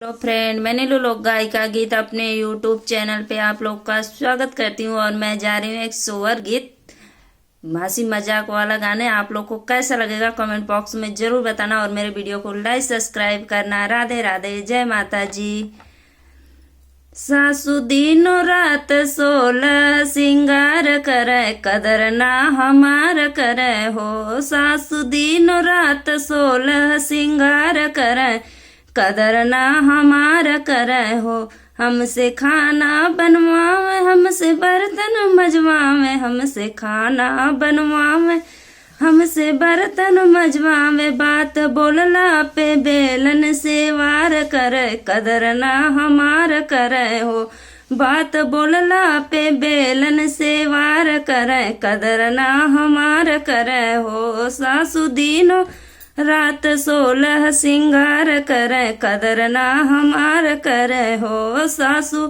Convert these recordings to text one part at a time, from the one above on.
Hello friend, मैं नीलू लोक गायिका गीत अपने यूट्यूब चैनल पे आप लोग का स्वागत करती हूँ। और मैं जा रही हूँ एक सोवर गीत, हंसी मजाक वाला गाने। आप लोग को कैसा लगेगा कमेंट बॉक्स में जरूर बताना और मेरे वीडियो को लाइक सब्सक्राइब करना। राधे राधे, जय माता जी। सासु दिनो रात सोलह सिंगार करे, कदर ना हमार करे हो। सासु दिनो रात सोलह सिंगार करे, कदर ना हमार करे हो। हमसे खाना बनवावे, हमसे बर्तन मजवावे, हमसे खाना बनवावे, हमसे बर्तन मजवावे। बात बोलला पे बेलन से वार करे, कदर ना हमार करे हो। बात बोलला पे बेलन से वार करे, कदर ना हमार करे हो। सासु दिनो रात सोलह सिंगार करे, कदर ना हमार करे हो। सासु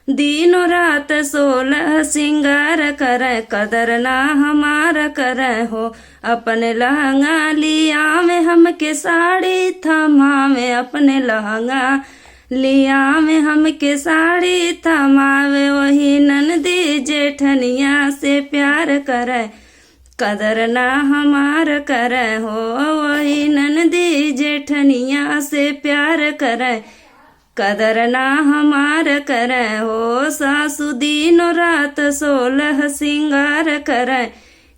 दिनो रात सोलह सिंगार करे, कदर ना हमार करे हो। अपने लहंगा लिया में हमके साड़ी थमावे, अपने लहंगा लिया में हमके साड़ी थमावे। वही ननदी जेठनिया से प्यार करे, कदर ना हमार करे हो। वही ननदी जेठनिया से प्यार करे, कदर ना हमार करे हो। सासु दिनो रात सोलह सिंगार करे,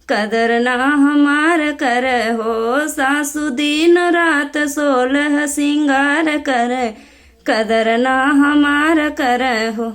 कदर ना हमार करे हो। सासु दिनो रात सोलह सिंगार करे, कदर ना हमार करे हो।